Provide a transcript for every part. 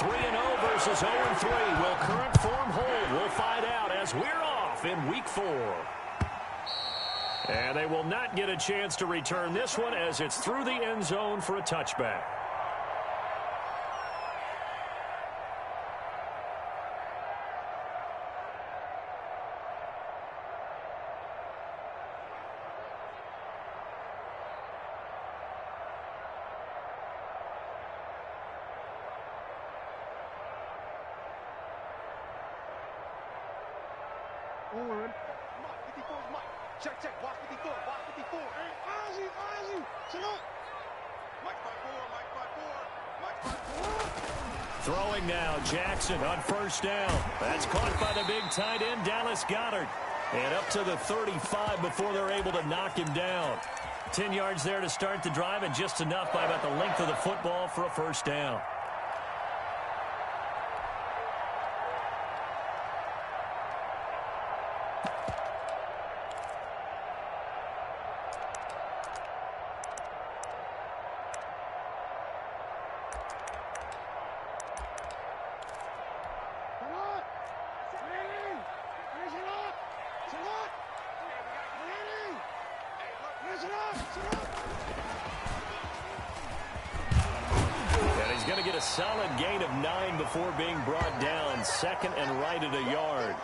3-0 versus 0-3. Will current form hold? We'll find out as we're off in Week 4. And they will not get a chance to return this one as it's through the end zone for a touchback. Check, watch 54, watch 54. Hey, Ozzy, sit up. Mike 5-4. Throwing now, Jackson on first down. That's caught by the big tight end, Dallas Goedert. And up to the 35 before they're able to knock him down. 10 yards there to start the drive, and just enough by about the length of the football for a first down. And he's going to get a solid gain of 9 before being brought down. Second and right at a yard.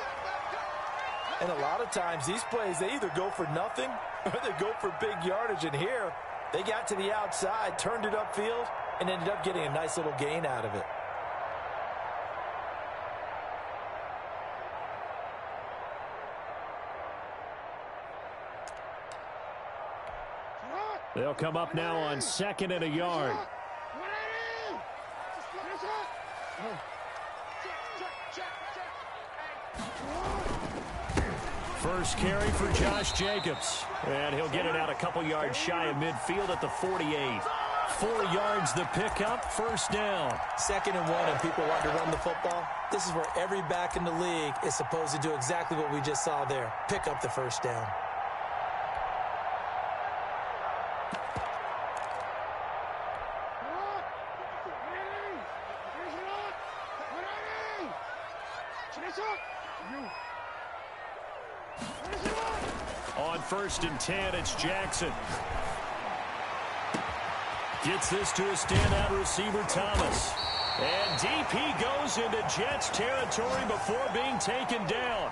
And a lot of times these plays, they either go for nothing or they go for big yardage. And here, they got to the outside, turned it upfield, and ended up getting a nice little gain out of it. They'll come up now on second and a yard. First carry for Josh Jacobs. And he'll get it out a couple yards shy of midfield at the 48. 4 yards the pickup, first down. 2nd and 1, and people want to run the football. This is where every back in the league is supposed to do exactly what we just saw there. Pick up the first down. On 1st and 10, it's Jackson. Gets this to a standout receiver, Thomas. And DP goes into Jets territory before being taken down.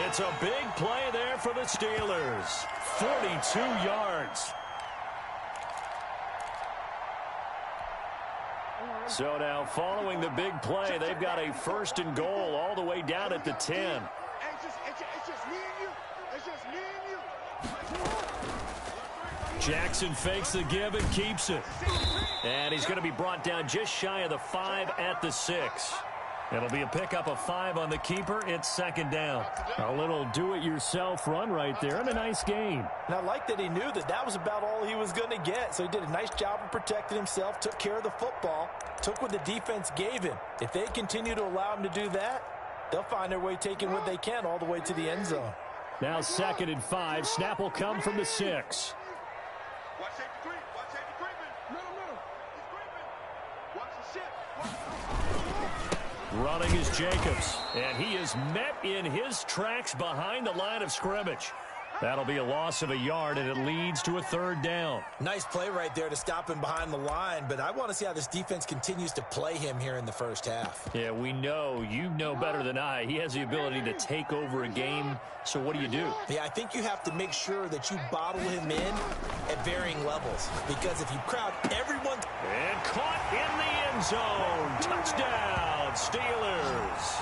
It's a big play there for the Steelers. 42 yards. So now, following the big play, they've got a 1st and goal all the way down at the 10. Jackson fakes the give and keeps it. And he's going to be brought down just shy of the 5 at the 6. It'll be a pickup of 5 on the keeper. It's 2nd down. A little do-it-yourself run right there and a nice gain. And I like that he knew that that was about all he was going to get. So he did a nice job of protecting himself, took care of the football, took what the defense gave him. If they continue to allow him to do that, they'll find their way taking what they can all the way to the end zone. Now 2nd and 5. Snap will come from the 6. Running is Jacobs, and he is met in his tracks behind the line of scrimmage. That'll be a loss of a yard, and it leads to a 3rd down. Nice play right there to stop him behind the line, but I want to see how this defense continues to play him here in the first half. Yeah, we know. You know better than I. He has the ability to take over a game, so what do? Yeah, I think you have to make sure that you bottle him in at varying levels, because if you crowd everyone... And caught in the end zone. Touchdown, Steelers.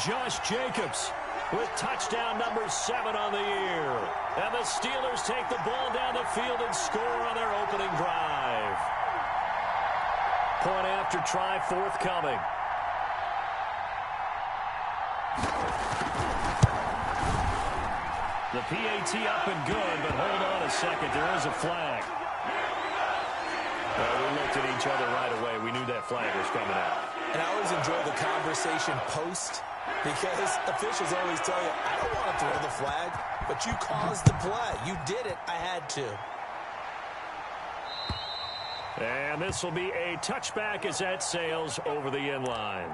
Josh Jacobs with touchdown number 7 on the year. And the Steelers take the ball down the field and score on their opening drive. Point after try forthcoming. The PAT up and good, but hold on a second. There is a flag. Well, we looked at each other right away. We knew that flag was coming out. And I always enjoy the conversation post, because officials always tell you, I don't want to throw the flag, but you caused the play. You did it. I had to. And this will be a touchback as that sails over the end line.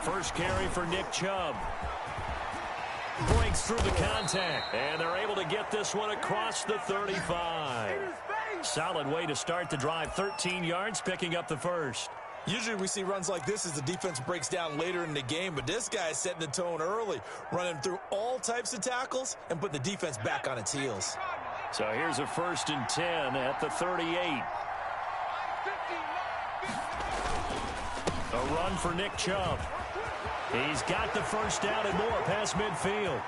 First carry for Nick Chubb. Breaks through the contact, and they're able to get this one across the 35. Solid way to start the drive. 13 yards, picking up the first. Usually we see runs like this as the defense breaks down later in the game, but this guy is setting the tone early, running through all types of tackles and putting the defense back on its heels. So here's a 1st and 10 at the 38. A run for Nick Chubb. He's got the first down and more past midfield.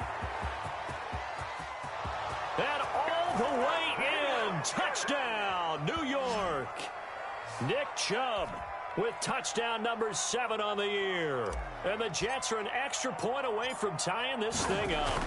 And all the way in. Touchdown, New York. Nick Chubb with touchdown number 7 on the year. And the Jets are an extra point away from tying this thing up.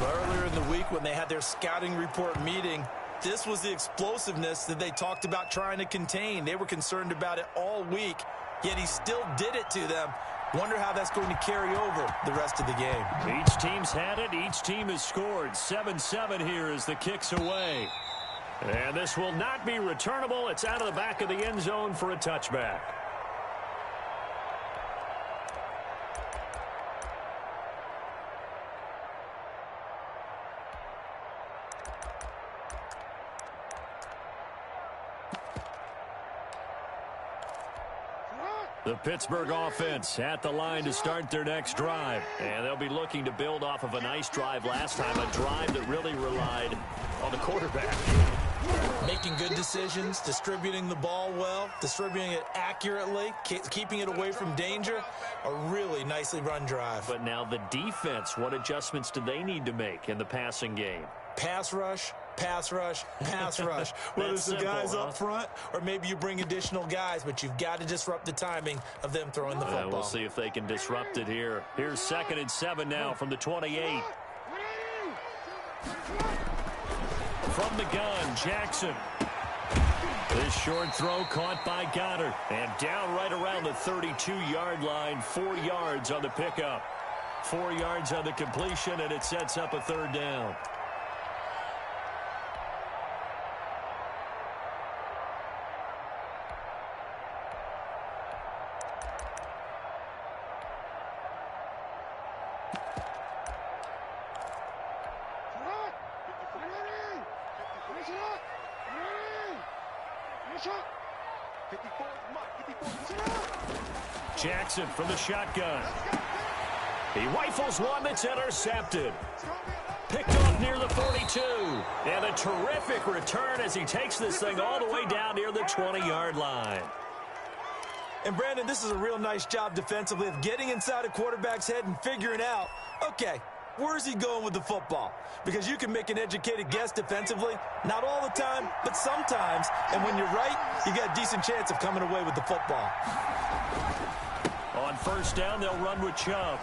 Earlier in the week when they had their scouting report meeting, this was the explosiveness that they talked about trying to contain. They were concerned about it all week, yet he still did it to them. Wonder how that's going to carry over the rest of the game. Each team's had it. Each team has scored. 7-7 here as the kick's away. And this will not be returnable. It's out of the back of the end zone for a touchback. The Pittsburgh offense at the line to start their next drive. And they'll be looking to build off of a nice drive last time, a drive that really relied on the quarterback. Making good decisions, distributing the ball well, distributing it accurately, keeping it away from danger. A really nicely run drive. But now the defense, what adjustments do they need to make in the passing game? Pass rush, pass rush, pass rush. Whether it's the guys up front or maybe you bring additional guys, but you've got to disrupt the timing of them throwing the football. We'll see if they can disrupt it here. Here's 2nd and 7 now from the 28. From the gun, Jackson. This short throw caught by Goddard. And down right around the 32-yard line, 4 yards on the pickup. 4 yards on the completion, and it sets up a 3rd down. Jackson from the shotgun. He rifles one that's intercepted. Picked off near the 42. And a terrific return as he takes this thing all the way down near the 20-yard line. And, Brandon, this is a real nice job defensively of getting inside a quarterback's head and figuring out, okay, where's he going with the football? Because you can make an educated guess defensively. Not all the time, but sometimes. And when you're right, you got a decent chance of coming away with the football. On 1st down, they'll run with Chubb.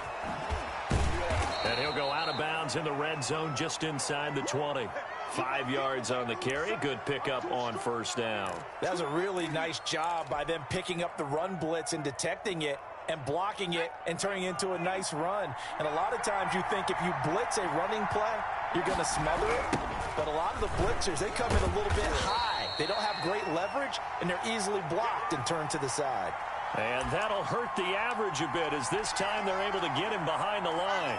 And he'll go out of bounds in the red zone just inside the 20. 5 yards on the carry. Good pickup on 1st down. That was a really nice job by them picking up the run blitz and detecting it and blocking it and turning it into a nice run. And a lot of times you think if you blitz a running play, you're going to smother it. But a lot of the blitzers, they come in a little bit high. They don't have great leverage, and they're easily blocked and turned to the side. And that'll hurt the average a bit as this time they're able to get him behind the line.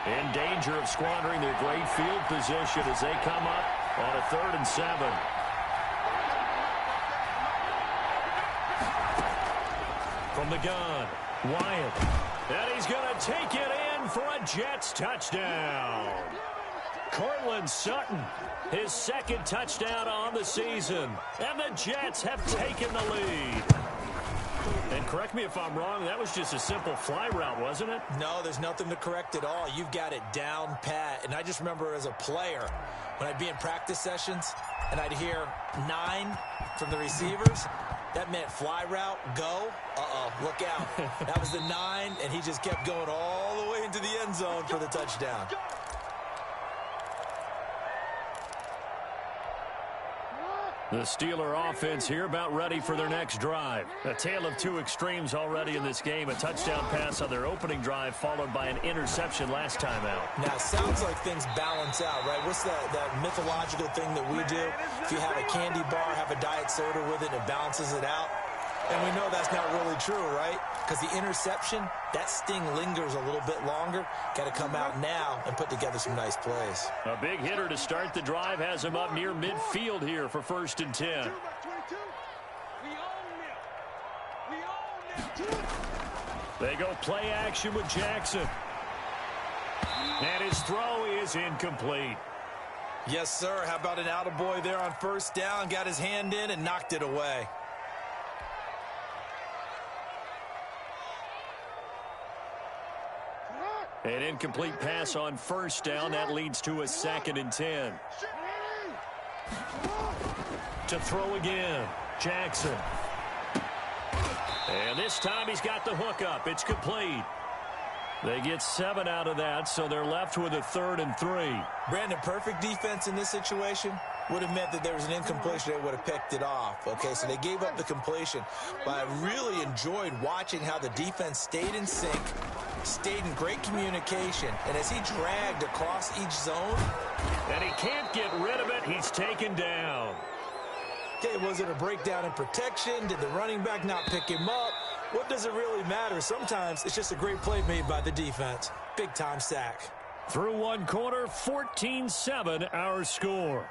In danger of squandering their great field position as they come up on a 3rd and 7. From the gun, Wyatt. And he's going to take it in for a Jets touchdown. Cortland Sutton, his 2nd touchdown on the season. And the Jets have taken the lead. And correct me if I'm wrong, that was just a simple fly route, wasn't it? No, there's nothing to correct at all. You've got it down pat. And I just remember as a player, when I'd be in practice sessions and I'd hear 9 from the receivers, That meant fly route, go. Uh-oh, look out. That was the 9, and he just kept going all the way into the end zone for the touchdown. The Steeler offense here about ready for their next drive. A tale of two extremes already in this game. A touchdown pass on their opening drive followed by an interception last time out. Now, it sounds like things balance out, right? What's that mythological thing that we do? If you have a candy bar, have a diet soda with it, and it balances it out. And we know that's not really true, right? Because the interception, that sting lingers a little bit longer. Got to come out now and put together some nice plays. A big hitter to start the drive has him up near midfield here for 1st and 10. They go play action with Jackson. And his throw is incomplete. Yes, sir. How about an attaboy there on 1st down? Got his hand in and knocked it away. An incomplete pass on 1st down. That leads to a 2nd and 10. To throw again, Jackson. And this time he's got the hook up. It's complete. They get 7 out of that, so they're left with a 3rd and 3. Brandon, perfect defense in this situation would have meant that there was an incompletion. They would have picked it off. Okay, so they gave up the completion. But I really enjoyed watching how the defense stayed in sync, stayed in great communication, and as he dragged across each zone. And he can't get rid of it. He's taken down. Okay, was it a breakdown in protection? Did the running back not pick him up? What does it really matter? Sometimes it's just a great play made by the defense. Big-time sack. Through one quarter, 14-7 our score.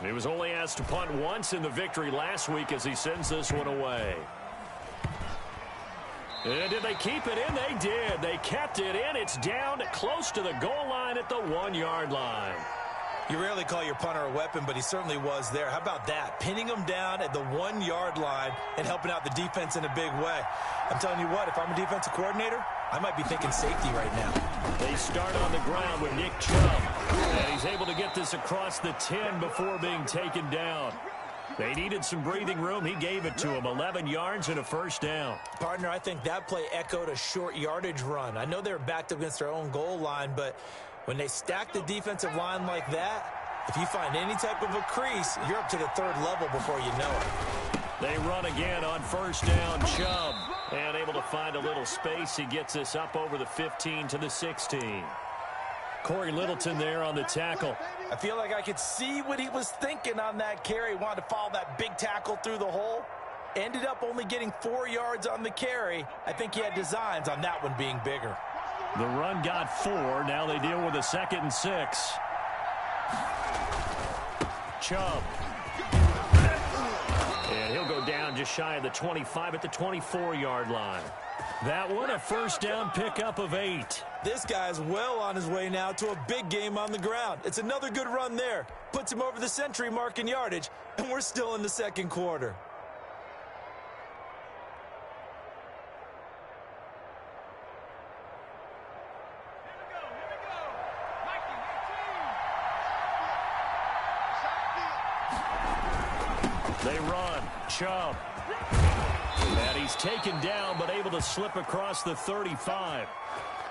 He was only asked to punt once in the victory last week as he sends this one away. And did they keep it in? They did. They kept it in. It's down close to the goal line at the 1-yard line. You rarely call your punter a weapon, but he certainly was there. How about that? Pinning him down at the 1-yard line and helping out the defense in a big way. I'm telling you what, if I'm a defensive coordinator, I might be thinking safety right now. They start on the ground with Nick Chubb. And he's able to get this across the 10 before being taken down. They needed some breathing room. He gave it to him. 11 yards and a 1st down. Partner, I think that play echoed a short yardage run. I know they were backed up against their own goal line, but when they stack the defensive line like that, if you find any type of a crease, you're up to the 3rd level before you know it. They run again on 1st down. Chubb, and able to find a little space. He gets this up over the 15 to the 16. Corey Littleton there on the tackle. I feel like I could see what he was thinking on that carry. He wanted to follow that big tackle through the hole. Ended up only getting 4 yards on the carry. I think he had designs on that one being bigger. The run got 4. Now they deal with a 2nd and 6. Chubb. And he'll go down just shy of the 25 at the 24-yard line. That one, a 1st down pickup of 8. This guy's well on his way now to a big game on the ground. It's another good run there. Puts him over the century mark in yardage, and we're still in the 2nd quarter. They run. Chubb. And he's taken down, but able to slip across the 35.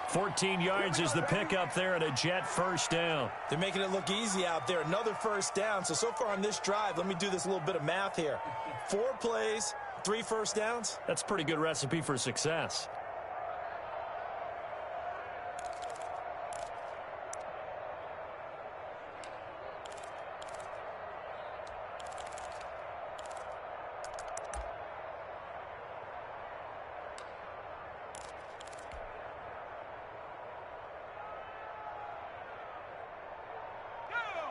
14 yards is the pickup there and a Jet 1st down. They're making it look easy out there. Another 1st down. So far on this drive, let me do this little bit of math here. 4 plays, 3 1st downs. That's a pretty good recipe for success.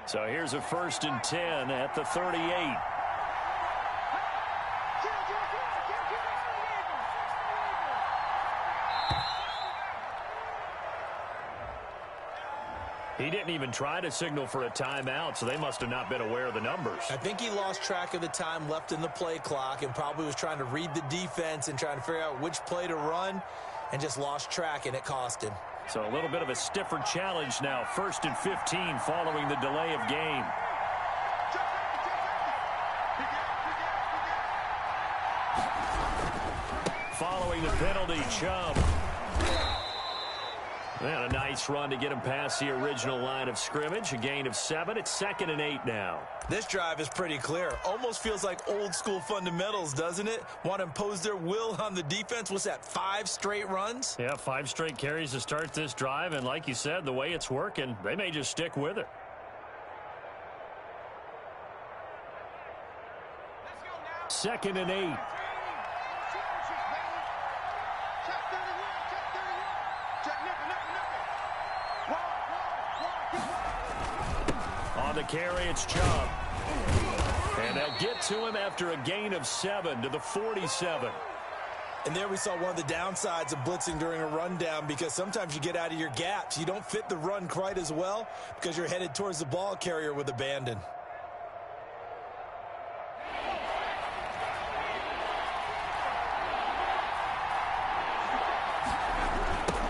So here's a 1st and 10 at the 38. He didn't even try to signal for a timeout, so they must have not been aware of the numbers. I think he lost track of the time left in the play clock and probably was trying to read the defense and trying to figure out which play to run and just lost track, and it cost him. So a little bit of a stiffer challenge now. 1st and 15 following the delay of game. Following the penalty, Chubb. And a nice run to get him past the original line of scrimmage. A gain of 7. It's 2nd and 8 now. This drive is pretty clear. Almost feels like old school fundamentals, doesn't it? Want to impose their will on the defense. What's that, 5 straight runs? Yeah, 5 straight carries to start this drive. And like you said, the way it's working, they may just stick with it. Let's go now. 2nd and 8. On the carry, it's Chubb. And they'll get to him after a gain of 7 to the 47. And there we saw one of the downsides of blitzing during a rundown, because sometimes you get out of your gaps. You don't fit the run quite as well because you're headed towards the ball carrier with abandon.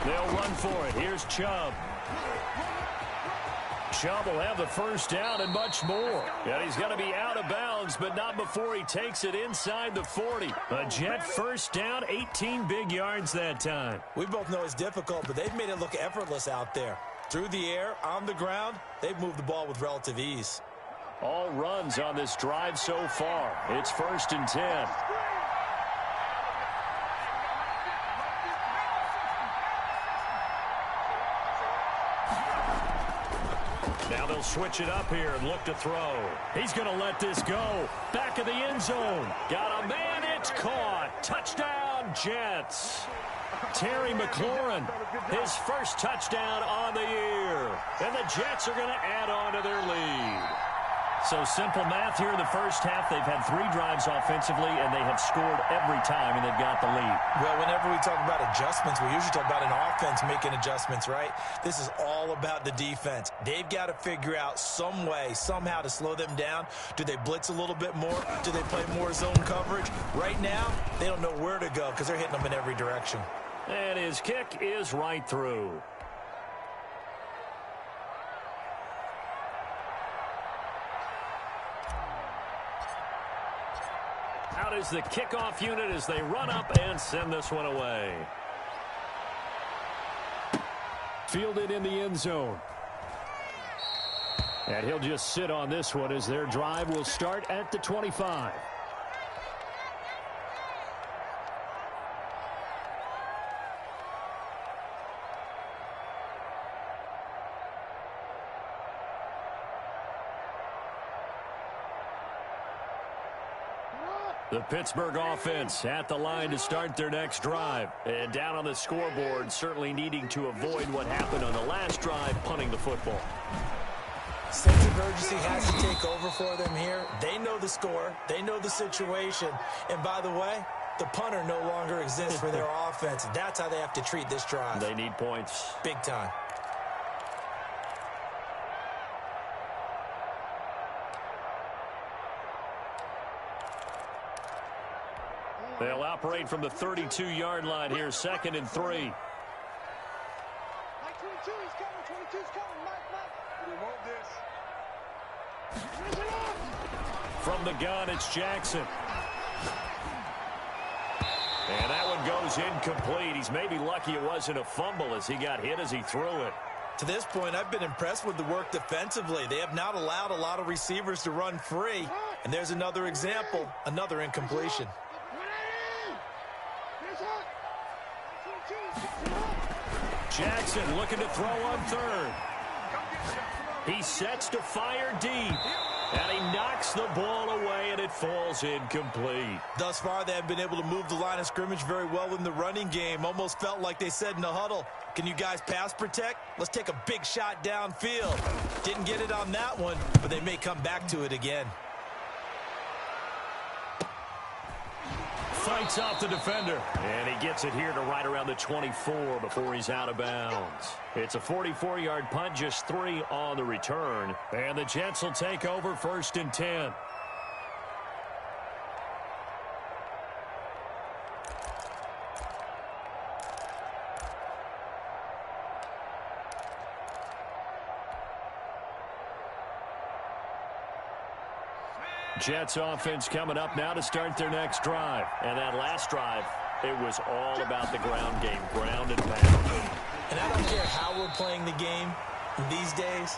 They'll run for it. Here's Chubb. Chubb will have the first down and much more. And he's going to be out of bounds, but not before he takes it inside the 40. A Jet first down, 18 big yards that time. We both know it's difficult, but they've made it look effortless out there. Through the air, on the ground, they've moved the ball with relative ease. All runs on this drive so far. It's 1st and 10. Now they'll switch it up here and look to throw. He's going to let this go. Back of the end zone. Got a man. It's caught. Touchdown, Jets. Terry McLaurin, his first touchdown on the year. And the Jets are going to add on to their lead. So simple math here in the first half. They've had 3 drives offensively, and they have scored every time, and they've got the lead. Well, whenever we talk about adjustments, we usually talk about an offense making adjustments, right? This is all about the defense. They've got to figure out some way, somehow to slow them down. Do they blitz a little bit more? Do they play more zone coverage? Right now, they don't know where to go because they're hitting them in every direction. And his kick is right through. Out is the kickoff unit as they run up and send this one away. Fielded in the end zone. And he'll just sit on this one as their drive will start at the 25. The Pittsburgh offense at the line to start their next drive. And down on the scoreboard, certainly needing to avoid what happened on the last drive, punting the football. Sense of urgency has to take over for them here. They know the score. They know the situation. And by the way, the punter no longer exists for their offense. That's how they have to treat this drive. They need points. Big time. They'll operate from the 32-yard line here, 2nd and 3. Mike 22 is coming. 22's coming. Mike. We want this. From the gun, it's Jackson. And that one goes incomplete. He's maybe lucky it wasn't a fumble as he got hit as he threw it. To this point, I've been impressed with the work defensively. They have not allowed a lot of receivers to run free. And there's another example, another incompletion. Jackson looking to throw on 3rd. He sets to fire deep. And he knocks the ball away, and it falls incomplete. Thus far, they have been able to move the line of scrimmage very well in the running game. Almost felt like they said in the huddle, can you guys pass protect? Let's take a big shot downfield. Didn't get it on that one, but they may come back to it again. Fights off the defender. And he gets it here to right around the 24 before he's out of bounds. It's a 44-yard punt, just 3 on the return. And the Jets will take over 1st and 10. Jets offense coming up now to start their next drive. And that last drive, it was all about the ground game, ground and pound. And I don't care how we're playing the game these days,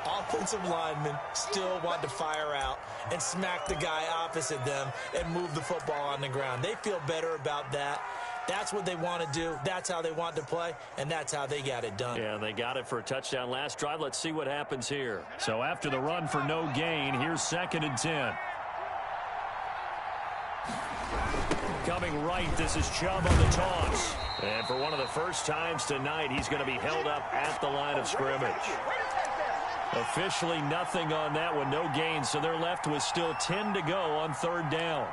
offensive linemen still want to fire out and smack the guy opposite them and move the football on the ground. They feel better about that. That's what they want to do. That's how they want to play, and that's how they got it done. Yeah, they got it for a touchdown last drive. Let's see what happens here. So after the run for no gain, here's 2nd and 10. Coming right, this is Chubb on the toss. And for one of the first times tonight, he's going to be held up at the line of scrimmage. Officially nothing on that one, no gain, so they're left with still 10 to go on 3rd down.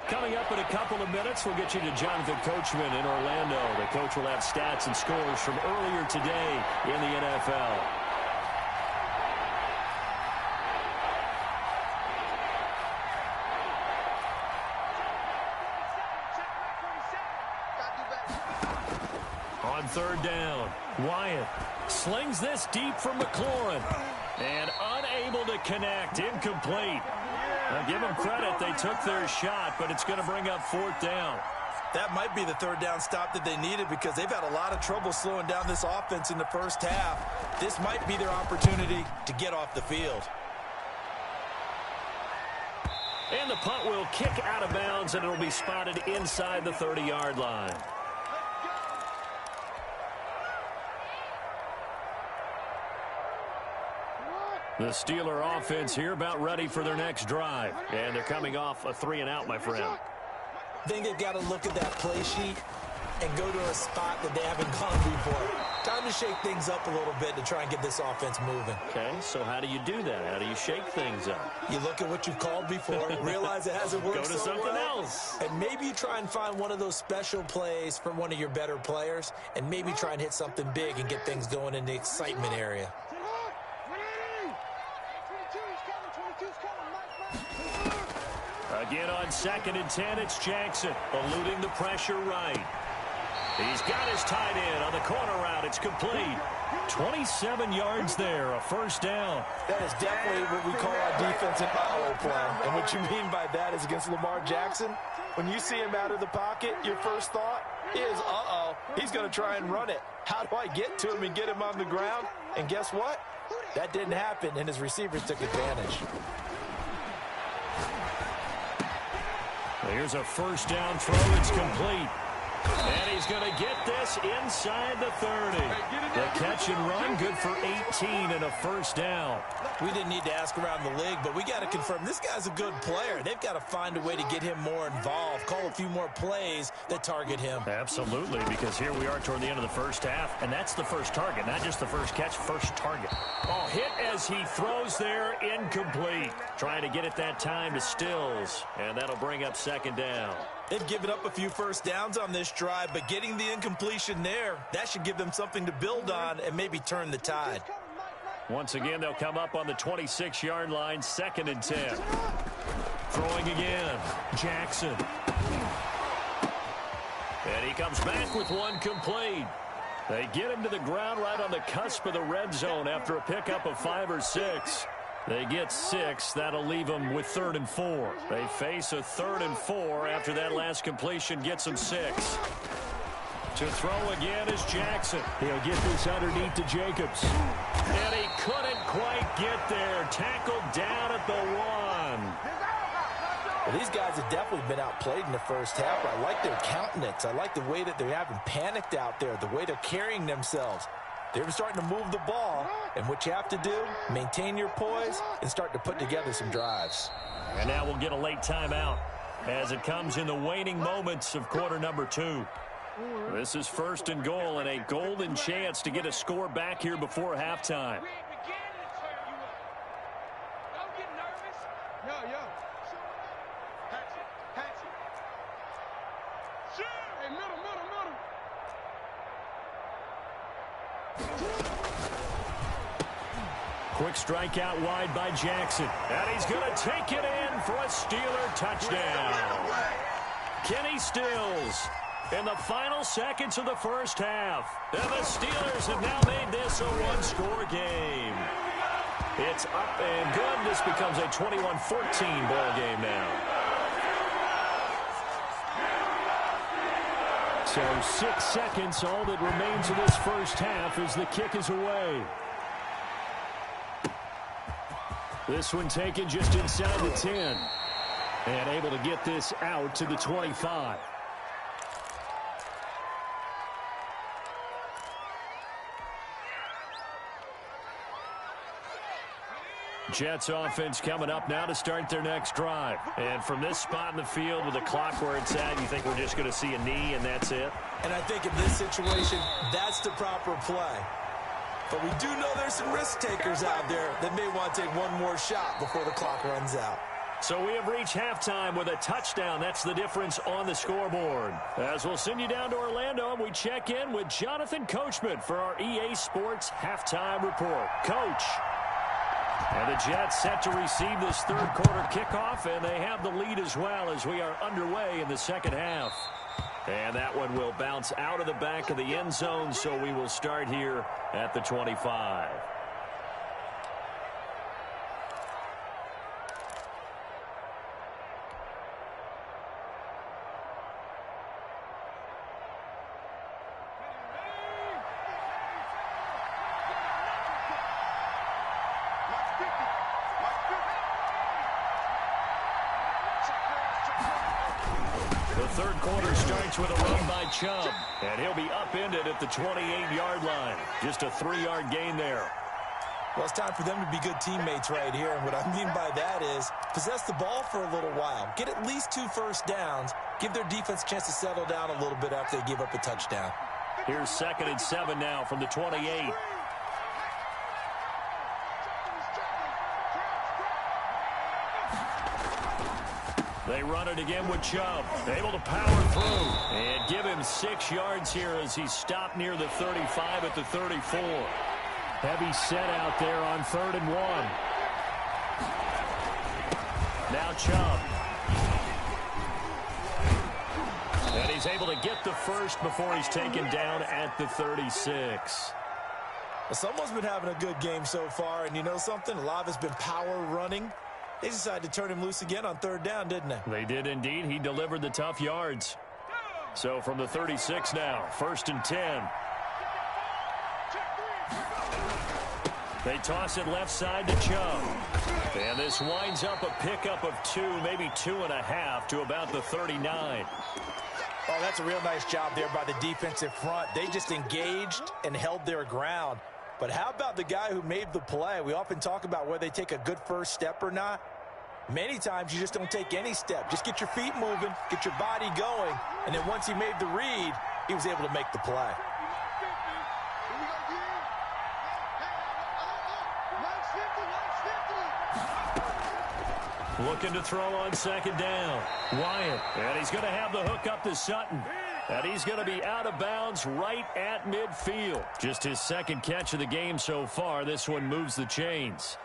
Coming up in a couple of minutes, we'll get you to Jonathan Coachman in Orlando. The coach will have stats and scores from earlier today in the NFL. On 3rd down, Wyatt slings this deep for McLaurin. And unable to connect, incomplete. Now, give them credit, they took their shot, but it's going to bring up 4th down. That might be the 3rd down stop that they needed because they've had a lot of trouble slowing down this offense in the first half. This might be their opportunity to get off the field. And the punt will kick out of bounds, and it'll be spotted inside the 30-yard line. The Steeler offense here about ready for their next drive. And they're coming off a 3-and-out, my friend. I think they've got to look at that play sheet and go to a spot that they haven't gone before. Time to shake things up a little bit to try and get this offense moving. Okay, so how do you do that? How do you shake things up? You look at what you've called before, realize it hasn't worked Go to so something well, else. and maybe you try and find one of those special plays from one of your better players, and maybe try and hit something big and get things going in the excitement area. Again on 2nd and 10, it's Jackson eluding the pressure right. He's got his tight end on the corner route. It's complete. 27 yards there, a 1st down. That is definitely what we call our defensive uh-oh play. And what you mean by that is against Lamar Jackson, when you see him out of the pocket, your first thought is, uh-oh, he's going to try and run it. How do I get to him and get him on the ground? And guess what? That didn't happen, and his receivers took advantage. Here's a 1st down throw. It's complete. And he's going to get this inside the 30. The catch and run, good for 18 and a 1st down. We didn't need to ask around the league, but we got to confirm this guy's a good player. They've got to find a way to get him more involved, call a few more plays that target him. Absolutely, because here we are toward the end of the first half, and that's the first target, not just the first catch, first target. Oh, hit as he throws there, incomplete. Trying to get it that time to Stills, and that'll bring up 2nd down. They've given up a few first downs on this drive, but getting the incompletion there, that should give them something to build on and maybe turn the tide. Once again, they'll come up on the 26-yard line, 2nd and 10. Throwing again, Jackson. And he comes back with one complete. They get him to the ground right on the cusp of the red zone after a pickup of 5 or 6. They get 6. That'll leave them with 3rd and 4. They face a 3rd and 4 after that last completion gets them 6. To throw again is Jackson. He'll get this underneath to Jacobs. And he couldn't quite get there. Tackled down at the 1. Well, these guys have definitely been outplayed in the first half. I like their countenance. I like the way that they're having panicked out there, the way they're carrying themselves. They're starting to move the ball, and what you have to do, maintain your poise and start to put together some drives. And now we'll get a late timeout as it comes in the waning moments of quarter number 2. This is 1st and goal and a golden chance to get a score back here before halftime. Quick strike out wide by Jackson. And he's going to take it in for a Steeler touchdown. Kenny Stills in the final seconds of the first half. And the Steelers have now made this a one-score game. It's up and good. This becomes a 21-14 ball game now. So 6 seconds, all that remains of this first half as the kick is away. This one taken just inside the 10. And able to get this out to the 25. Jets offense coming up now to start their next drive. And from this spot in the field with the clock where it's at, you think we're just going to see a knee and that's it? And I think in this situation, that's the proper play. But we do know there's some risk takers out there that may want to take one more shot before the clock runs out. So we have reached halftime with a touchdown. That's the difference on the scoreboard. As we'll send you down to Orlando, and we check in with Jonathan Coachman for our EA Sports Halftime Report. Coach. And the Jets set to receive this third quarter kickoff, and they have the lead as well as we are underway in the second half. And that one will bounce out of the back of the end zone, so we will start here at the 25. Third quarter starts with a run by Chubb, and he'll be upended at the 28-yard line. Just a 3-yard gain there. Well, it's time for them to be good teammates right here, and what I mean by that is possess the ball for a little while. Get at least 2 first downs. Give their defense a chance to settle down a little bit after they give up a touchdown. Here's 2nd and 7 now from the 28. They run it again with Chubb. Able to power through and give him 6 yards here as he stopped near the 35 at the 34. Heavy set out there on 3rd and 1. Now Chubb. And he's able to get the first before he's taken down at the 36. Well, someone's been having a good game so far, and you know something? A lot of it's been power running. They decided to turn him loose again on 3rd down, didn't they? They did indeed. He delivered the tough yards. So from the 36 now, 1st and 10. They toss it left side to Chubb. And this winds up a pickup of 2, maybe 2.5 to about the 39. Oh, that's a real nice job there by the defensive front. They just engaged and held their ground. But how about the guy who made the play? We often talk about whether they take a good first step or not. Many times you just don't take any step. Just get your feet moving, get your body going, and then once he made the read, he was able to make the play. Looking to throw on 2nd down. Wyatt. And he's going to have the hook up to Sutton. And he's going to be out of bounds right at midfield. Just his 2nd catch of the game so far. This one moves the chains.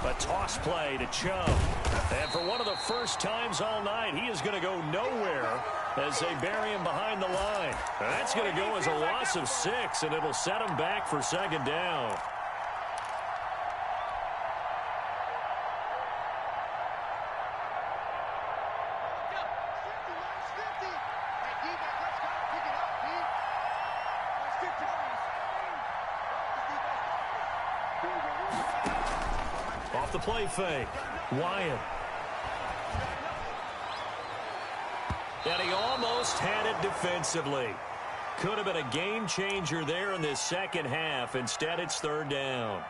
A toss play to Chubb. And for one of the first times all night, he is going to go nowhere as they bury him behind the line. And that's going to go as a loss of 6, and it'll set him back for 2nd down. off the play fake. Wyatt. And he almost had it defensively. Could have been a game changer there in this second half. Instead, it's third down.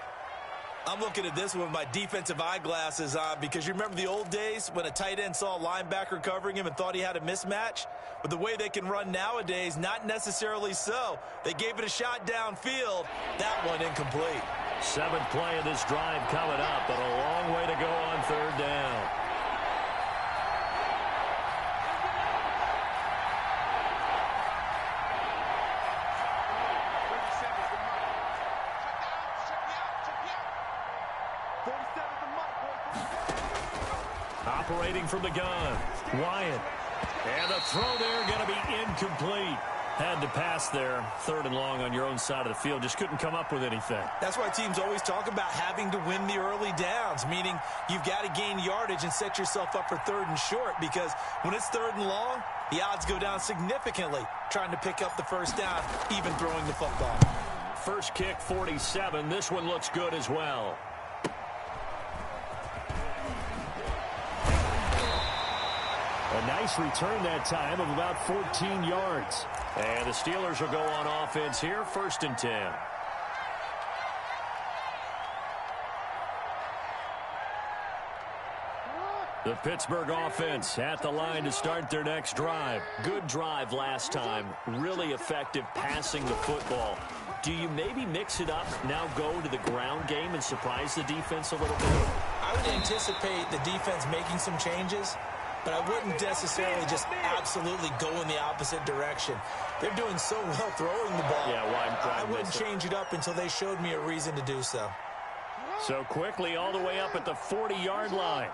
I'm looking at this one with my defensive eyeglasses on because you remember the old days when a tight end saw a linebacker covering him and thought he had a mismatch? But the way they can run nowadays, not necessarily so. They gave it a shot downfield. That one incomplete. Seventh play of this drive coming up, but a long way to go on third down. Operating from the gun, Wyatt. And the throw there going to be incomplete. Had to pass there, third and long on your own side of the field. Just couldn't come up with anything. That's why teams always talk about having to win the early downs, meaning you've got to gain yardage and set yourself up for third and short, because when it's third and long, the odds go down significantly trying to pick up the first down, even throwing the football. First kick, 47. This one looks good as well. A nice return that time of about 14 yards. And the Steelers will go on offense here, 1st and 10. The Pittsburgh offense at the line to start their next drive. Good drive last time. Really effective passing the football. Do you maybe mix it up, now go to the ground game and surprise the defense a little bit? I would anticipate the defense making some changes, but I wouldn't necessarily just absolutely go in the opposite direction. They're doing so well throwing the ball. Yeah, I wouldn't change it up until they showed me a reason to do so. So quickly all the way up at the 40-yard line.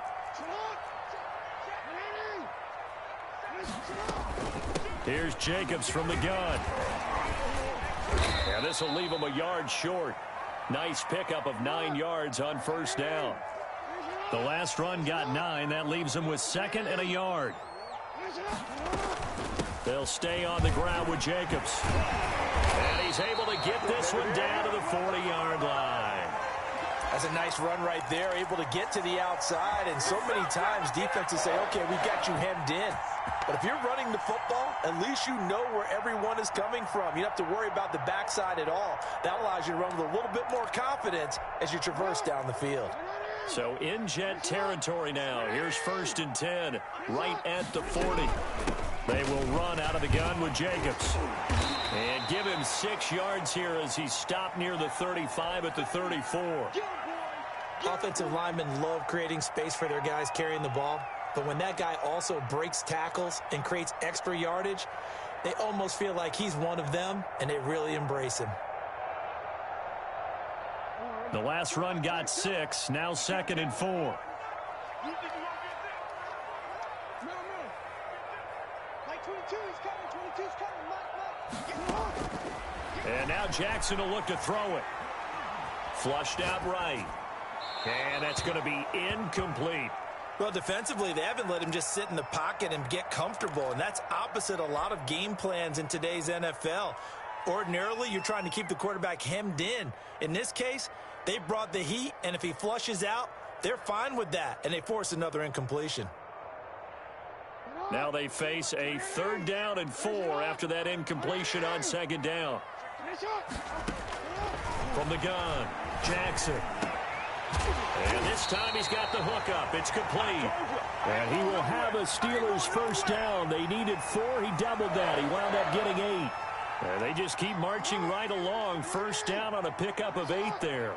Here's Jacobs from the gun. And this will leave him a yard short. Nice pickup of 9 yards on first down. The last run got 9. That leaves him with 2nd and a yard. They'll stay on the ground with Jacobs. And he's able to get this one down to the 40-yard line. That's a nice run right there, able to get to the outside. And so many times defenses say, okay, we've got you hemmed in. But if you're running the football, at least you know where everyone is coming from. You don't have to worry about the backside at all. That allows you to run with a little bit more confidence as you traverse down the field. So in jet territory now. Here's 1st and 10, right at the 40. They will run out of the gun with Jacobs. And give him 6 yards here as he's stopped near the 35 at the 34. Offensive linemen love creating space for their guys carrying the ball. But when that guy also breaks tackles and creates extra yardage, they almost feel like he's one of them, and they really embrace him. The last run got 6, now 2nd and 4. And now Jackson will look to throw it. Flushed out right. And that's going to be incomplete. Well, defensively, they haven't let him just sit in the pocket and get comfortable, and that's opposite a lot of game plans in today's NFL. Ordinarily, you're trying to keep the quarterback hemmed in. In this case, they brought the heat, and if he flushes out, they're fine with that, and they force another incompletion. Now they face a 3rd down and 4 after that incompletion on 2nd down. From the gun, Jackson. And this time he's got the hook up. It's complete. And he will have a Steelers 1st down. They needed 4. He doubled that. He wound up getting 8. And they just keep marching right along. 1st down on a pickup of 8 there.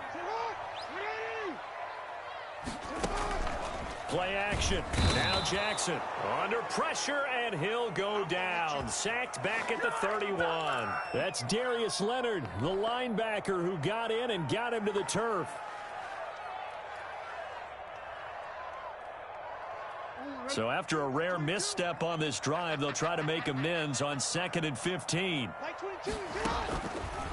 Play action. Now Jackson under pressure, and he'll go down. Sacked back at the 31. That's Darius Leonard, the linebacker who got in and got him to the turf. So after a rare misstep on this drive, they'll try to make amends on 2nd and 15.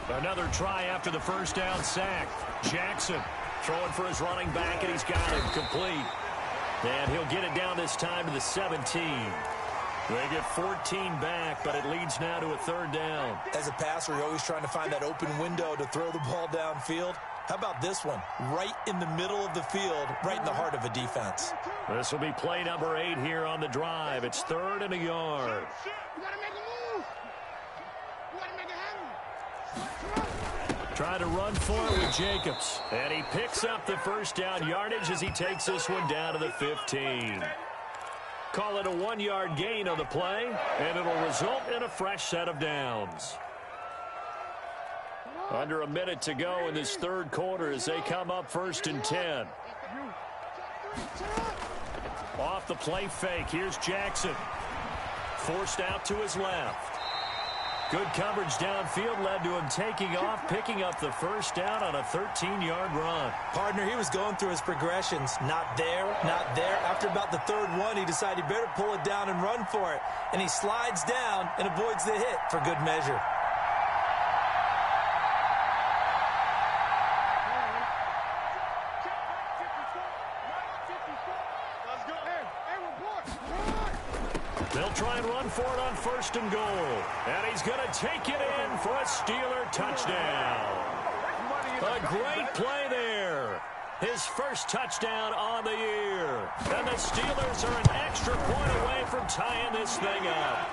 Another try after the 1st down sack. Jackson throwing for his running back, and he's got him complete. And he'll get it down this time to the 17. They get 14 back, but it leads now to a 3rd down. As a passer, you're always trying to find that open window to throw the ball downfield. How about this one? Right in the middle of the field, right in the heart of a defense. This will be play number 8 here on the drive. It's 3rd and a yard. You gotta make a move. You gotta make it happen. Trying to run for it with Jacobs. And he picks up the first down yardage as he takes this one down to the 15. Call it a 1-yard gain on the play, and it'll result in a fresh set of downs. Under a minute to go in this 3rd quarter as they come up 1st and 10. Off the play fake. Here's Jackson. Forced out to his left. Good coverage downfield led to him taking off, picking up the first down on a 13-yard run. Partner, he was going through his progressions. Not there, not there. After about the 3rd one, he decided he better pull it down and run for it. And he slides down and avoids the hit for good measure. They'll try and run for it on 1st and goal. And he's going to take it in for a Steeler touchdown. A great play there. His first touchdown on the year. And the Steelers are an extra point away from tying this thing up.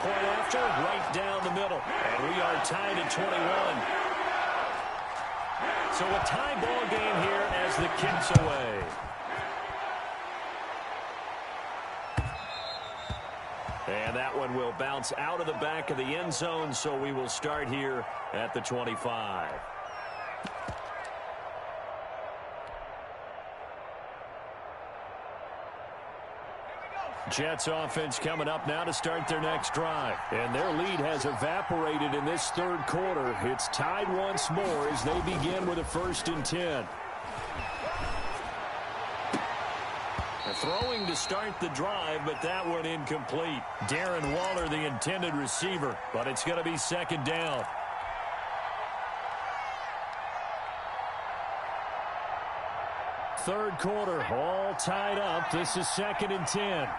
Point after, right down the middle. And we are tied at 21. So a tie ball game here as the kicks away. And that one will bounce out of the back of the end zone, so we will start here at the 25. Jets offense coming up now to start their next drive. And their lead has evaporated in this 3rd quarter. It's tied once more as they begin with a 1st and 10. Throwing to start the drive, but that one incomplete. Darren Waller, the intended receiver, but it's going to be 2nd down. Third quarter, all tied up. This is 2nd and 10.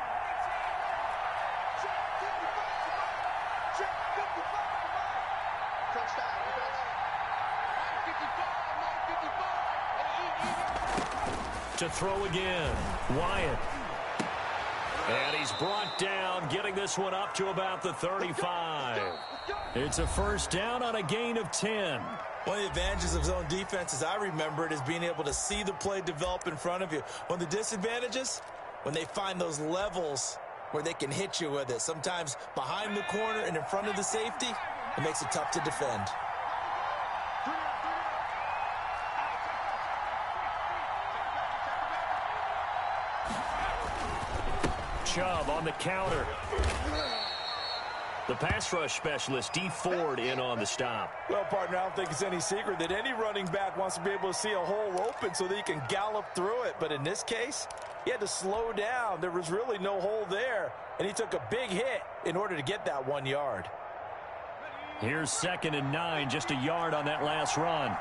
To throw again, Wyatt. And he's brought down, getting this one up to about the 35. It's a 1st down on a gain of 10. One of the advantages of zone defense, as I remember it, is being able to see the play develop in front of you. One of the disadvantages, when they find those levels where they can hit you with it. Sometimes behind the corner and in front of the safety, it makes it tough to defend. Chubb on the counter. The pass rush specialist, Dee Ford, in on the stop. Well, partner, I don't think it's any secret that any running back wants to be able to see a hole open so that he can gallop through it. But in this case, he had to slow down. There was really no hole there, and he took a big hit in order to get that 1 yard. Here's 2nd and 9, just a yard on that last run.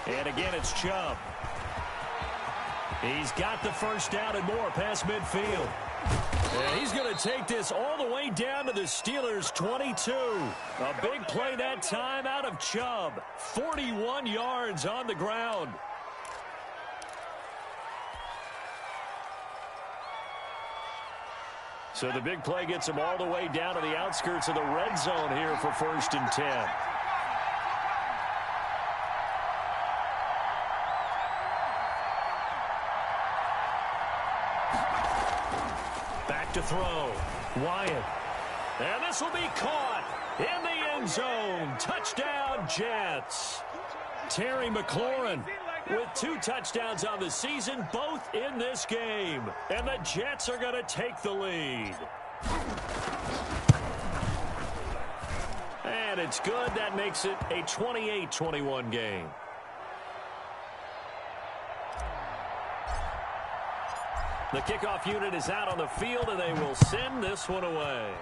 And again, it's Chubb. He's got the first down and more past midfield. And he's going to take this all the way down to the Steelers' 22. A big play that time out of Chubb. 41 yards on the ground. So the big play gets him all the way down to the outskirts of the red zone here for 1st and 10. To throw. Wyatt. And this will be caught in the end zone. Touchdown, Jets. Terry McLaurin with 2 touchdowns on the season, both in this game. And the Jets are going to take the lead. And it's good. That makes it a 28-21 game. The kickoff unit is out on the field, and they will send this one away.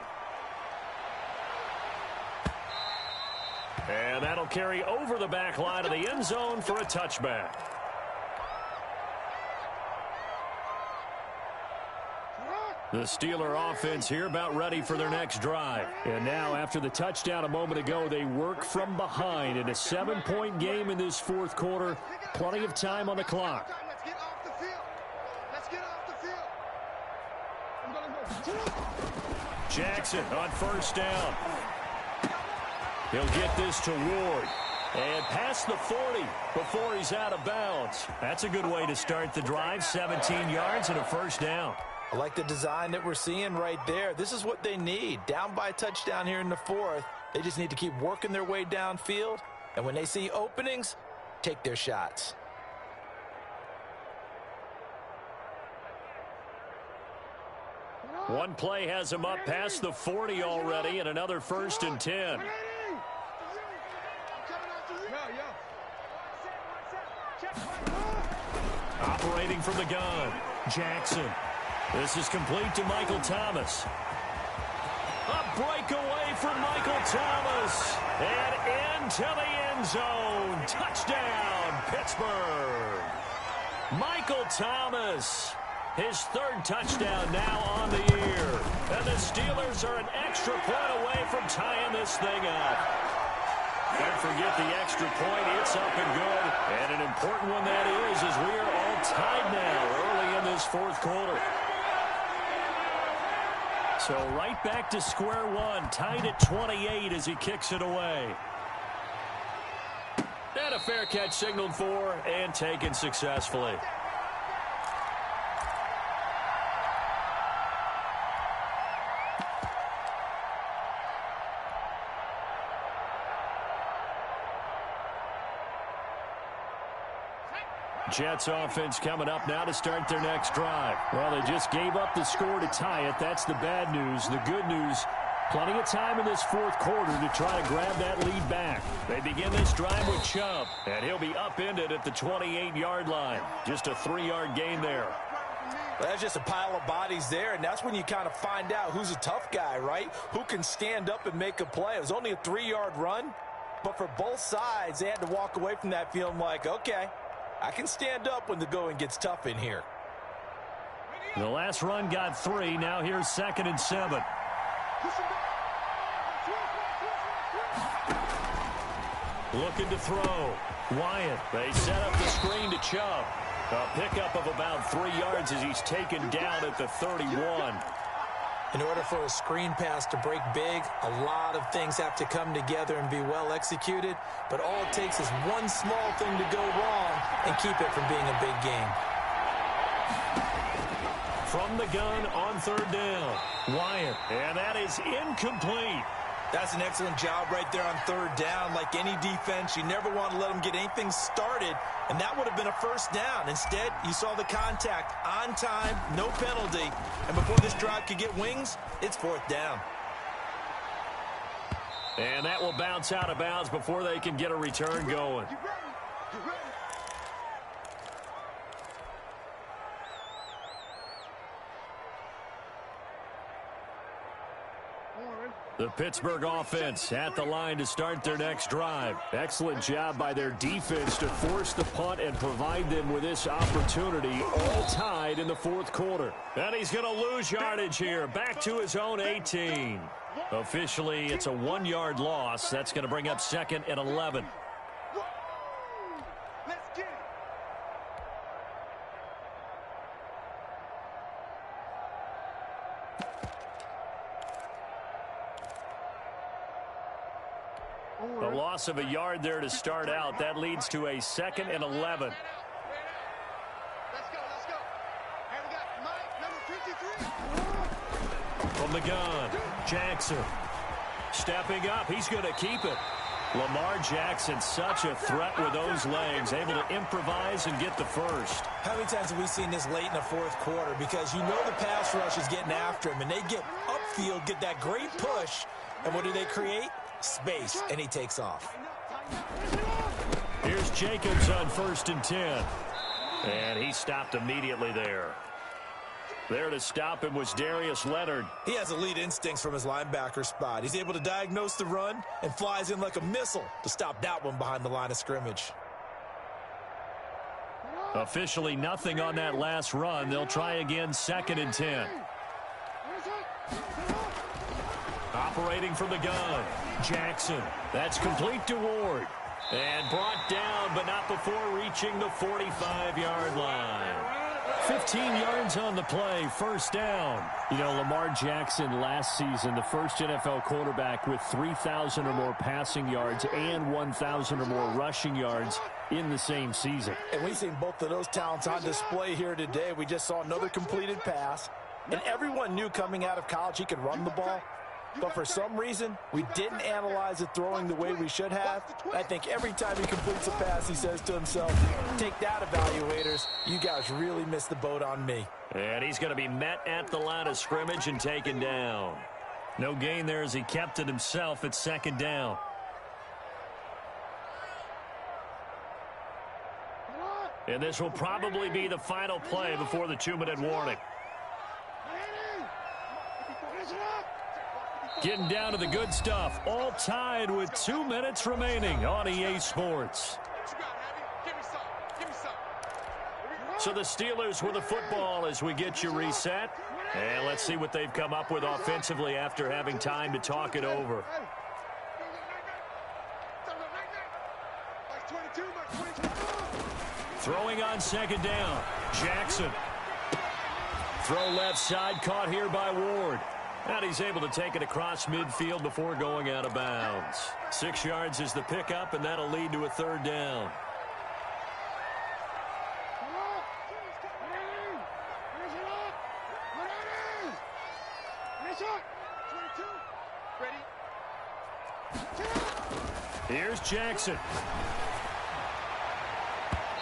And that'll carry over the back line of the end zone for a touchback. The Steeler offense here about ready for their next drive. And now, after the touchdown a moment ago, they work from behind in a 7-point game in this fourth quarter. Plenty of time on the clock. Let's get off the field. Let's get off the field. Jackson on first down. He'll get this to Ward. And past the 40 before he's out of bounds. That's a good way to start the drive. 17 yards and a first down. I like the design that we're seeing right there. This is what they need. Down by a touchdown here in the fourth. They just need to keep working their way downfield. And when they see openings, take their shots. One play has him up past the 40 already, and another 1st and 10. Operating from the gun, Jackson. This is complete to Michael Thomas. A breakaway from Michael Thomas. And into the end zone. Touchdown, Pittsburgh. Michael Thomas. His 3rd touchdown now on the year. And the Steelers are an extra point away from tying this thing up. Don't forget the extra point. It's up and good. And an important one that is, as we are all tied now early in this fourth quarter. So right back to square one, tied at 28 as he kicks it away. And a fair catch signaled for and taken successfully. Jets offense coming up now to start their next drive. Well, they just gave up the score to tie it. That's the bad news. The good news, plenty of time in this fourth quarter to try to grab that lead back. They begin this drive with Chubb, and he'll be upended at the 28-yard line. Just a 3-yard gain there. Well, that's just a pile of bodies there, and that's when you kind of find out who's a tough guy, right? Who can stand up and make a play. It was only a 3-yard run, but for both sides, they had to walk away from that feeling like, okay, I can stand up when the going gets tough in here. The last run got 3. Now here's 2nd and 7. Looking to throw. Wyatt. They set up the screen to Chubb. A pickup of about 3 yards as he's taken down at the 31. In order for a screen pass to break big, a lot of things have to come together and be well executed. But all it takes is one small thing to go wrong and keep it from being a big game. From the gun on 3rd down. Wyatt. And that is incomplete. That's an excellent job right there on 3rd down. Like any defense, you never want to let them get anything started, and that would have been a 1st down. Instead, you saw the contact on time, no penalty, and before this drive could get wings, it's 4th down. And that will bounce out of bounds before they can get a return going. The Pittsburgh offense at the line to start their next drive. Excellent job by their defense to force the punt and provide them with this opportunity, all tied in the fourth quarter. And he's going to lose yardage here, back to his own 18. Officially, it's a 1-yard loss. That's going to bring up 2nd and 11. A loss of a yard there to start out. That leads to a 2nd and 11. Let's go, let's go. Here we got Mike, number 53. From the gun, Jackson. Stepping up, he's going to keep it. Lamar Jackson, such a threat with those legs, able to improvise and get the first. How many times have we seen this late in the fourth quarter? Because you know the pass rush is getting after him, and they get upfield, get that great push, and what do they create? Space, and he takes off. Here's Jacobs on 1st and 10. And he stopped immediately there. There to stop him was Darius Leonard. He has elite instincts from his linebacker spot. He's able to diagnose the run and flies in like a missile to stop that one behind the line of scrimmage. Officially nothing on that last run. They'll try again 2nd and 10. Operating from the gun, Jackson. That's complete to Ward. And brought down, but not before reaching the 45-yard line. 15 yards on the play, first down. You know, Lamar Jackson last season, the first NFL quarterback with 3,000 or more passing yards and 1,000 or more rushing yards in the same season. And we've seen both of those talents on display here today. We just saw another completed pass. And everyone knew coming out of college he could run the ball. But for some reason, we didn't analyze it throwing the way we should have. I think every time he completes a pass, he says to himself, take that, evaluators. You guys really missed the boat on me. And he's going to be met at the line of scrimmage and taken down. No gain there as he kept it himself at second down. And this will probably be the final play before the 2-minute warning. Getting down to the good stuff. All tied with 2 minutes remaining on EA Sports. So the Steelers with the football as we get you reset. And let's see what they've come up with offensively after having time to talk it over. Throwing on second down. Jackson. Throw left side, caught here by Ward. And he's able to take it across midfield before going out of bounds. 6 yards is the pickup, and that'll lead to a third down. Here's Jackson.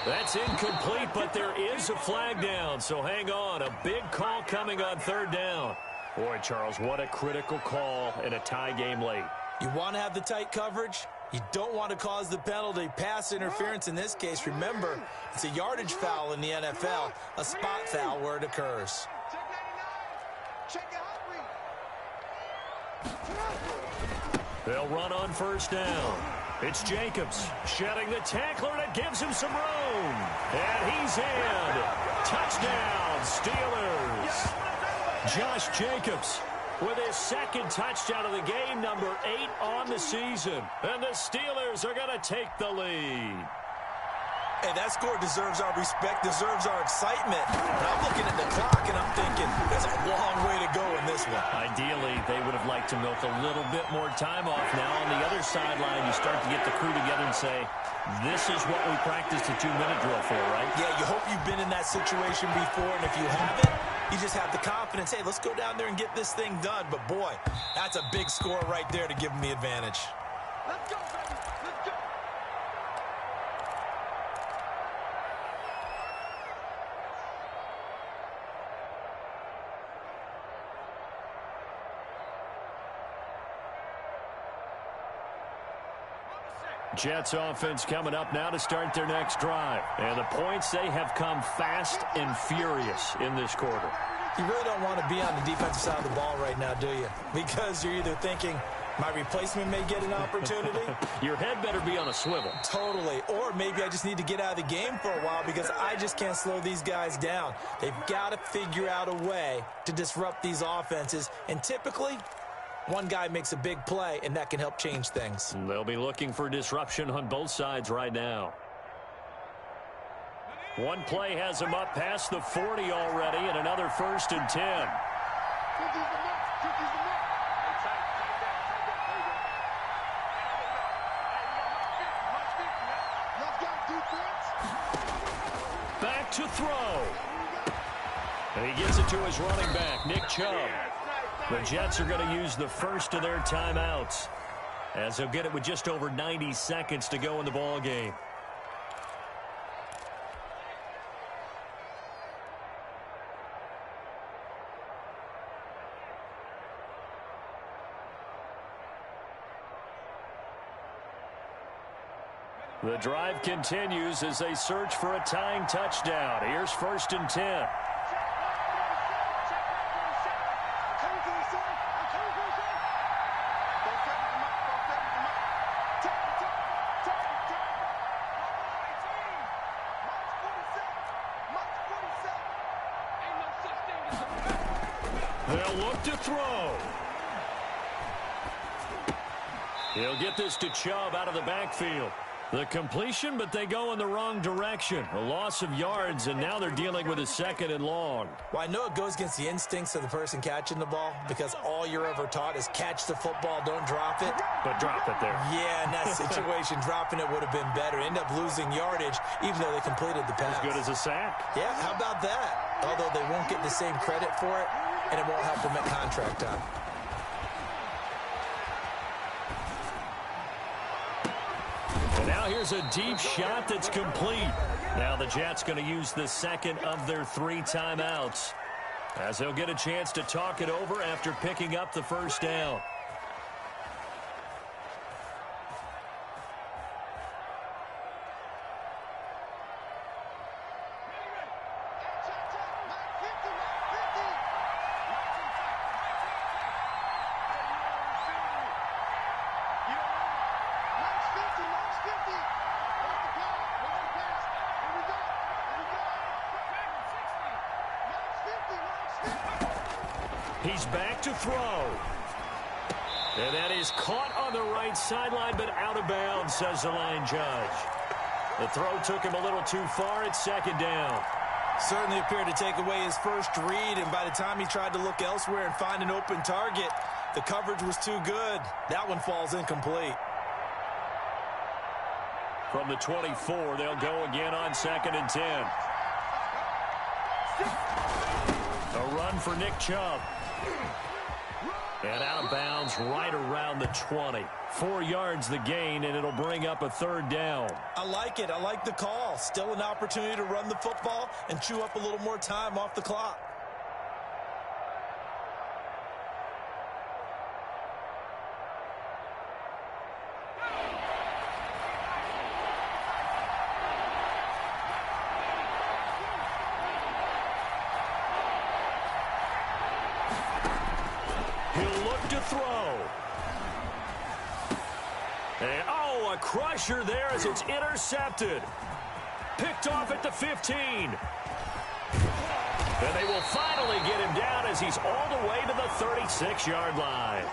That's incomplete, but there is a flag down, so hang on. A big call coming on third down. Boy, Charles, what a critical call in a tie game late. You want to have the tight coverage? You don't want to cause the penalty. Pass interference in this case. Remember, it's a yardage foul in the NFL, a spot foul where it occurs. They'll run on first down. It's Jacobs shedding the tackler, and it gives him some room. And he's in. Touchdown, Steelers. Josh Jacobs with his second touchdown of the game, number 8 on the season. And the Steelers are going to take the lead. Hey, that score deserves our respect, deserves our excitement. And I'm looking at the clock, and I'm thinking, there's a long way to go in this one. Ideally, they would have liked to milk a little bit more time off. Now, on the other sideline, you start to get the crew together and say, this is what we practiced a 2-minute drill for, right? Yeah, you hope you've been in that situation before, and if you haven't, you just have the confidence, hey, let's go down there and get this thing done. But, boy, that's a big score right there to give them the advantage. Let's go, baby. Let's go. Jets offense coming up now to start their next drive. And the points, they have come fast and furious in this quarter. You really don't want to be on the defensive side of the ball right now, do you? Because you're either thinking, my replacement may get an opportunity. Your head better be on a swivel. Totally. Or maybe I just need to get out of the game for a while because I just can't slow these guys down. They've got to figure out a way to disrupt these offenses. And typically, one guy makes a big play, and that can help change things. They'll be looking for disruption on both sides right now. One play has him up past the 40 already, and another 1st and 10. Back to throw. And he gets it to his running back, Nick Chubb. The Jets are going to use the first of their timeouts, as they'll get it with just over 90 seconds to go in the ball game. The drive continues as they search for a tying touchdown. Here's 1st and 10. They'll look to throw. He'll get this to Chubb out of the backfield. The completion, but they go in the wrong direction. A loss of yards, and now they're dealing with a 2nd and long. Well, I know it goes against the instincts of the person catching the ball because all you're ever taught is catch the football, don't drop it. But drop it there. Yeah, in that situation, dropping it would have been better. End up losing yardage, even though they completed the pass. As good as a sack. Yeah, how about that? Although they won't get the same credit for it, and it won't help them at contract time. And now here's a deep shot that's complete. Now the Jets going to use the 2nd of their 3 timeouts, as they'll get a chance to talk it over after picking up the first down. He's back to throw. And that is caught on the right sideline, but out of bounds, says the line judge. The throw took him a little too far. It's 2nd down. Certainly appeared to take away his first read, and by the time he tried to look elsewhere and find an open target, the coverage was too good. That one falls incomplete. From the 24, they'll go again on 2nd and 10. A run for Nick Chubb. And out of bounds right around the 20. 4 yards the gain, and it'll bring up a 3rd down. I like it. I like the call. Still an opportunity to run the football and chew up a little more time off the clock. He'll look to throw. And, a crusher there as it's intercepted. Picked off at the 15. And they will finally get him down as he's all the way to the 36-yard line.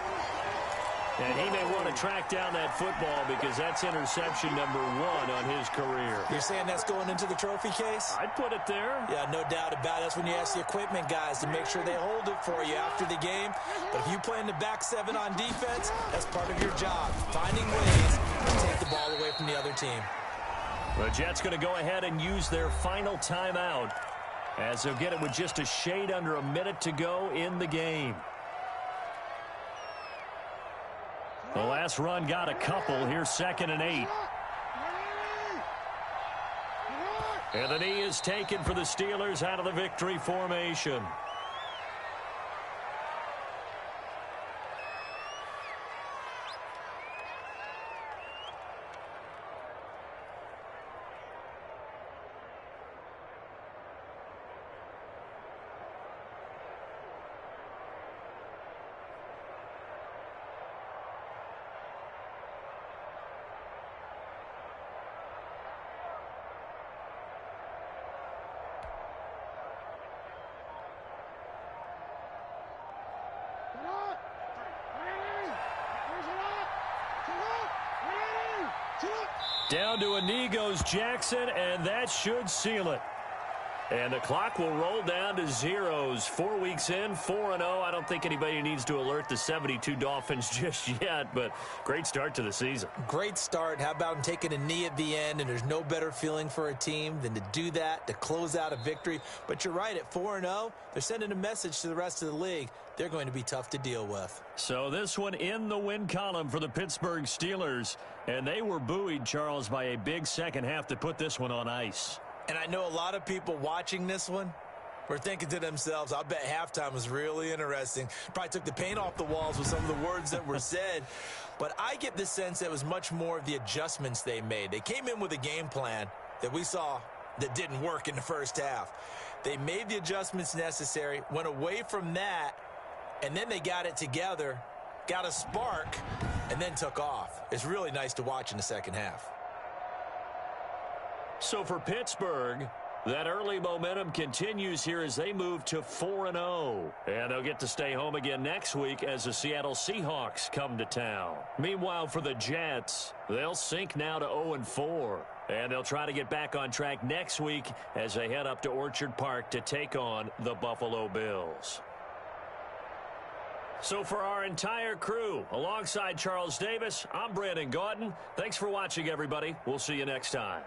And he may want to track down that football because that's interception number 1 on his career. You're saying that's going into the trophy case? I'd put it there. Yeah, no doubt about it. That's when you ask the equipment guys to make sure they hold it for you after the game. But if you play in the back 7 on defense, that's part of your job, finding ways to take the ball away from the other team. The Jets going to go ahead and use their final timeout as they'll get it with just a shade under a minute to go in the game. The last run got a couple. Here's 2nd and 8. And the knee is taken for the Steelers out of the victory formation. Down to a knee goes Jackson, and that should seal it. And the clock will roll down to zeros. 4 weeks in, 4-0. I don't think anybody needs to alert the 72 Dolphins just yet, but great start to the season. Great start. How about taking a knee at the end? And there's no better feeling for a team than to do that, to close out a victory. But you're right, at 4-0, they're sending a message to the rest of the league. They're going to be tough to deal with. So this one in the win column for the Pittsburgh Steelers. And they were buoyed, Charles, by a big second half to put this one on ice. And I know a lot of people watching this one were thinking to themselves, I bet halftime was really interesting. Probably took the paint off the walls with some of the words that were said. But I get the sense that it was much more of the adjustments they made. They came in with a game plan that we saw that didn't work in the first half. They made the adjustments necessary, went away from that, and then they got it together, got a spark, and then took off. It's really nice to watch in the second half. So for Pittsburgh, That early momentum continues here as they move to 4-0. And they'll get to stay home again next week as the Seattle Seahawks come to town. Meanwhile, for the Jets, they'll sink now to 0-4. And they'll try to get back on track next week as they head up to Orchard Park to take on the Buffalo Bills. So for our entire crew, alongside Charles Davis, I'm Brandon Gaudin. Thanks for watching, everybody. We'll see you next time.